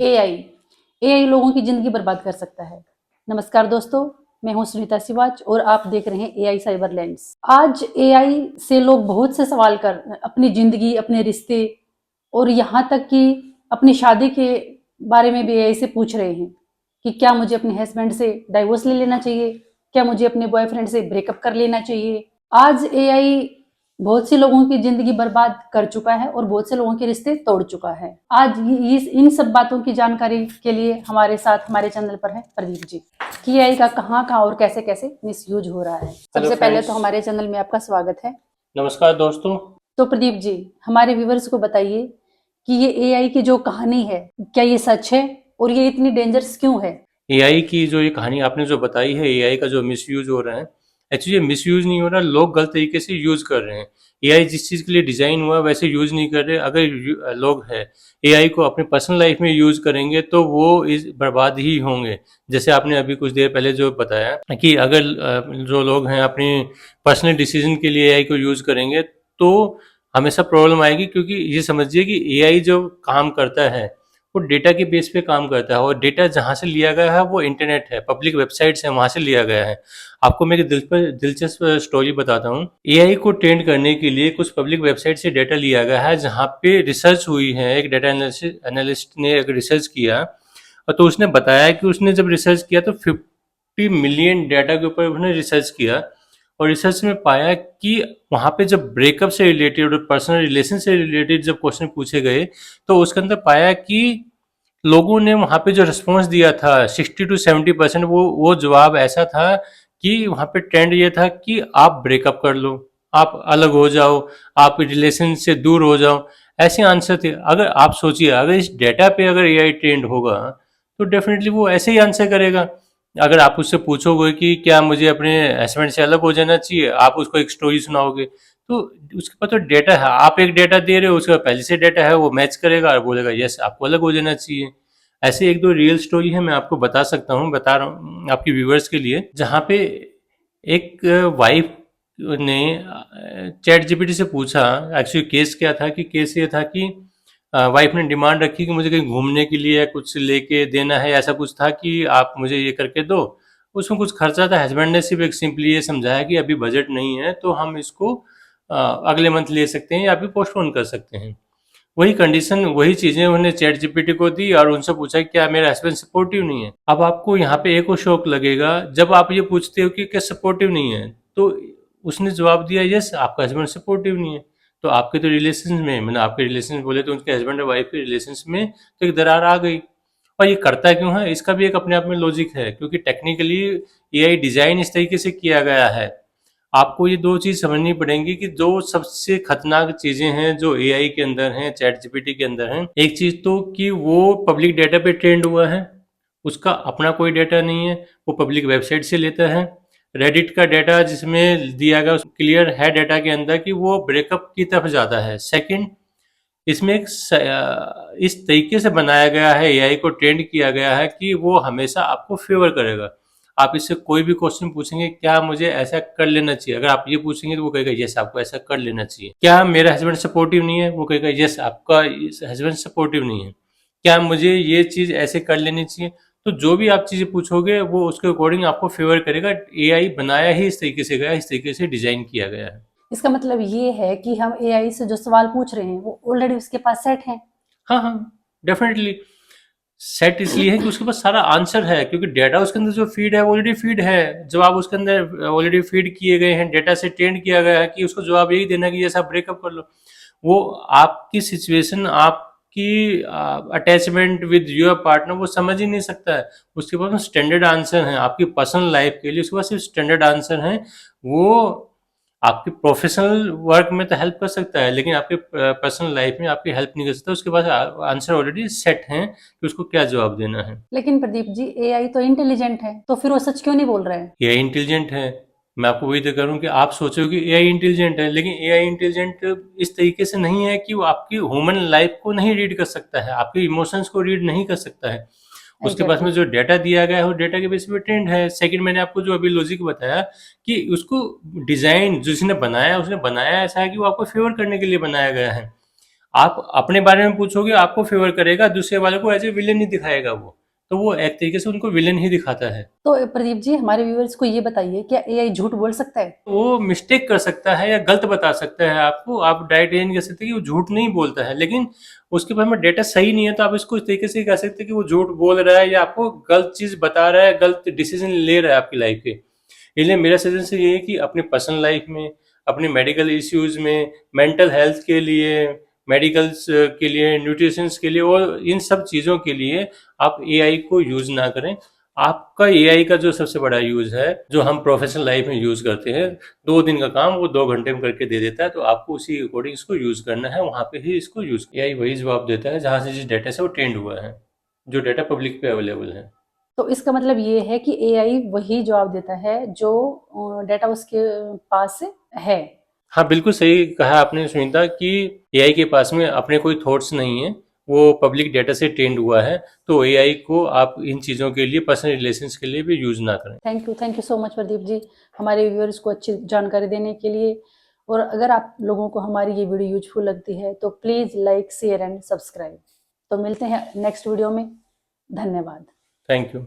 AI AI लोगों की जिंदगी बर्बाद कर सकता है। नमस्कार दोस्तों, मैं हूं सुनीता सिवाच और आप देख रहे हैं एआई साइबर लेंस। आज एआई से लोग बहुत से सवाल कर अपनी जिंदगी, अपने रिश्ते और यहाँ तक कि अपनी शादी के बारे में भी एआई से पूछ रहे हैं कि क्या मुझे अपने हस्बैंड से डाइवोर्स ले लेना चाहिए, क्या मुझे अपने बॉयफ्रेंड से ब्रेकअप कर लेना चाहिए। आज एआई बहुत से लोगों की जिंदगी बर्बाद कर चुका है और बहुत से लोगों के रिश्ते तोड़ चुका है। आज इन सब बातों की जानकारी के लिए हमारे साथ हमारे चैनल पर है प्रदीप जी कि एआई का कहाँ और कैसे कैसे मिसयूज हो रहा है। सबसे पहले तो हमारे चैनल में आपका स्वागत है। नमस्कार दोस्तों। तो प्रदीप जी, हमारे व्यूवर्स को बताइए कि ये एआई की जो कहानी है, क्या ये सच है और ये इतनी डेंजरस क्यों है? एआई की जो ये कहानी आपने जो बताई है, एआई का जो मिसयूज हो रहा है, एक्चुअली ये मिसयूज नहीं हो रहा, लोग गलत तरीके से यूज कर रहे हैं। एआई जिस चीज़ के लिए डिज़ाइन हुआ है वैसे यूज नहीं कर रहे। अगर लोग हैं एआई को अपनी पर्सनल लाइफ में यूज करेंगे तो वो इस बर्बाद ही होंगे। जैसे आपने अभी कुछ देर पहले जो बताया कि अगर जो लोग हैं अपनी पर्सनल डिसीजन के लिए एआई को यूज करेंगे तो हमेशा प्रॉब्लम आएगी, क्योंकि ये समझिए कि एआई जो काम करता है वो डेटा के बेस पे काम करता है, और डेटा जहाँ से लिया गया है वो इंटरनेट है, पब्लिक वेबसाइट्स है, वहाँ से लिया गया है। आपको मैं एक दिलचस्प स्टोरी बताता हूँ। एआई को ट्रेन करने के लिए कुछ पब्लिक वेबसाइट से डेटा लिया गया है, जहाँ पे रिसर्च हुई है। एक डेटा एनालिस्ट ने एक रिसर्च किया, और तो उसने बताया कि उसने जब रिसर्च किया तो 50 मिलियन डेटा के ऊपर उसने रिसर्च किया, और रिसर्च में पाया कि वहाँ पे जब ब्रेकअप से रिलेटेड और पर्सनल रिलेशन से रिलेटेड जब क्वेश्चन पूछे गए तो उसके अंदर पाया कि लोगों ने वहाँ पे जो रिस्पॉन्स दिया था 60 to 70%, वो जवाब ऐसा था कि वहाँ पे ट्रेंड ये था कि आप ब्रेकअप कर लो, आप अलग हो जाओ, आप रिलेशन से दूर हो जाओ। ऐसे आंसर थे। अगर आप सोचिए, अगर इस डेटा पे अगर एआई ट्रेंड होगा तो डेफिनेटली वो ऐसे ही आंसर करेगा। अगर आप उससे पूछोगे कि क्या मुझे अपने हस्बैंड से अलग हो जाना चाहिए, आप उसको एक स्टोरी सुनाओगे तो उसके पास तो डेटा है, आप एक डेटा दे रहे हो, उसके पास पहले से डेटा है, वो मैच करेगा और बोलेगा यस आपको अलग हो जाना चाहिए। ऐसे एक दो रियल स्टोरी है, मैं आपको बता सकता हूँ, बता रहा हूँ आपके व्यूवर्स के लिए। जहाँ पे एक वाइफ ने चैट जीपीटी से पूछा। एक्चुअली केस क्या था कि केस ये था कि वाइफ ने डिमांड रखी कि मुझे कहीं घूमने के लिए कुछ लेके देना है, ऐसा कुछ था कि आप मुझे ये करके दो। उसमें कुछ खर्चा था। हस्बैंड ने सिर्फ एक सिंपली ये समझाया कि अभी बजट नहीं है तो हम इसको अगले मंथ ले सकते हैं या अभी पोस्टपोन कर सकते हैं। वही कंडीशन, वही चीज़ें उन्होंने चैट जीपीटी को दी और उनसे पूछा कि क्या मेरा हस्बैंड सपोर्टिव नहीं है। अब आपको यहाँ पे एक और शौक लगेगा, जब आप ये पूछते हो कि क्या सपोर्टिव नहीं है, तो उसने जवाब दिया यस आपका हस्बैंड सपोर्टिव नहीं है। तो आपके तो रिलेशन में, मैंने आपके रिलेशन बोले तो उनके हस्बैंड और वाइफ के रिलेशन में तो एक दरार आ गई। और ये करता क्यों है, इसका भी एक अपने आप में लॉजिक है, क्योंकि टेक्निकली एआई डिजाइन इस तरीके से किया गया है। आपको ये दो चीज़ समझनी पड़ेंगी कि जो सबसे खतरनाक चीज़ें हैं जो एआई के अंदर हैं, चैट जीपीटी के अंदर हैं। एक चीज़ तो कि वो पब्लिक डेटा पे ट्रेंड हुआ है, उसका अपना कोई डेटा नहीं है, वो पब्लिक वेबसाइट से लेता है। रेडिट का डेटा जिसमें दिया गया क्लियर है डेटा के अंदर कि वो ब्रेकअप की तरफ ज़्यादा है। सेकंड, इसमें इस तरीके से बनाया गया है, एआई को ट्रेंड किया गया है कि वो हमेशा आपको फेवर करेगा। आप इससे कोई भी क्वेश्चन पूछेंगे, क्या मुझे ऐसा कर लेना चाहिए, अगर आप ये पूछेंगे तो वो कहेगा यस आपको ऐसा कर लेना चाहिए। क्या मेरा हस्बैंड सपोर्टिव नहीं है, वो कहेगा यस आपका हस्बैंड सपोर्टिव नहीं है। क्या मुझे ये चीज़ ऐसे कर लेनी चाहिए। तो जो भी आप चीज़ें पूछोगे वो उसके अकॉर्डिंग आपको फेवर करेगा। एआई बनाया ही इस तरीके से गया, इस तरीके से डिजाइन किया गया है। इसका मतलब ये है कि हम एआई से जो सवाल पूछ रहे हैं वो ऑलरेडी उसके पास सेट है। हाँ हाँ, डेफिनेटली सेट इसलिए है कि उसके पास सारा आंसर है, क्योंकि डेटा उसके अंदर जो फीड है ऑलरेडी फीड है, जवाब उसके अंदर ऑलरेडी फीड किए गए हैं, डेटा से ट्रेंड किया गया है कि उसको जवाब यही देना है कि जैसा ब्रेकअप कर लो। वो आपकी सिचुएशन, आपकी अटैचमेंट विद योर पार्टनर वो समझ ही नहीं सकता है। उसके पास स्टैंडर्ड आंसर हैं आपकी पर्सनल लाइफ के लिए, उसके पास सिर्फ स्टैंडर्ड आंसर हैं। वो आपकी प्रोफेशनल वर्क में तो हेल्प कर सकता है, लेकिन आपके पर्सनल लाइफ में आपकी हेल्प नहीं कर सकता। उसके पास आंसर ऑलरेडी सेट हैं कि उसको क्या जवाब देना है। लेकिन प्रदीप जी, एआई तो इंटेलिजेंट है, तो फिर वो सच क्यों नहीं बोल रहा है? एआई इंटेलिजेंट है। मैं आपको वही तो कह रहा हूँ कि आप सोचो कि एआई इंटेलिजेंट है, लेकिन एआई इंटेलिजेंट इस तरीके से नहीं है कि वो आपकी ह्यूमन लाइफ को नहीं रीड कर सकता है, आपके इमोशंस को रीड नहीं कर सकता है। उसके पास में एग्जैक्टली। जो डेटा दिया गया है वो डेटा के बेस पे ट्रेंड है। सेकंड, मैंने आपको जो अभी लॉजिक बताया कि उसको डिजाइन जिसने बनाया उसने बनाया ऐसा है कि वो आपको फेवर करने के लिए बनाया गया है। आप अपने बारे में पूछोगे आपको फेवर करेगा, दूसरे वाले को एज ए विलेन ही दिखाएगा वो, तो वो एक तरीके से उनको विलेन ही दिखाता है। तो प्रदीप जी, हमारे व्यूअर्स को ये बताइए, क्या एआई झूठ बोल सकता है? वो मिस्टेक कर सकता है या गलत बता सकता है आपको, आप डायरेक्ट ये नहीं कह सकते कि वो झूठ नहीं बोलता है, लेकिन उसके पास में डेटा सही नहीं है, तो आप इसको इस तरीके से कह सकते हैं कि वो झूठ बोल रहा है या आपको गलत चीज बता रहा है, गलत डिसीजन ले रहा है आपकी लाइफ के। इसलिए मेरा सजेशन ये है कि अपने पर्सनल लाइफ में, अपने मेडिकल इश्यूज में, मेंटल हेल्थ के लिए, मेडिकल्स के लिए, न्यूट्रिशंस के लिए और इन सब चीज़ों के लिए आप एआई को यूज़ ना करें। आपका एआई का जो सबसे बड़ा यूज़ है, जो हम प्रोफेशनल लाइफ में यूज़ करते हैं, 2 दिन का काम वो 2 घंटे में करके दे देता है, तो आपको उसी अकॉर्डिंग इसको यूज़ करना है, वहाँ पे ही इसको यूज़। एआई वही जवाब देता है जहाँ से जिस डेटा से वो ट्रेंड हुआ है, जो डेटा पब्लिक पे अवेलेबल है। तो इसका मतलब ये है कि एआई वही जवाब देता है जो डेटा उसके पास है। हाँ, बिल्कुल सही कहा आपने सुनीता कि एआई के पास में अपने कोई थॉट्स नहीं है, वो पब्लिक डेटा से ट्रेंड हुआ है, तो एआई को आप इन चीज़ों के लिए, पर्सनल रिलेशंस के लिए भी यूज़ ना करें। Thank you so much Pradeep ji, हमारे व्यूअर्स को अच्छी जानकारी देने के लिए। और अगर आप लोगों को हमारी ये वीडियो यूजफुल लगती है तो please like, share and subscribe. तो मिलते हैं नेक्स्ट वीडियो में। धन्यवाद। Thank you.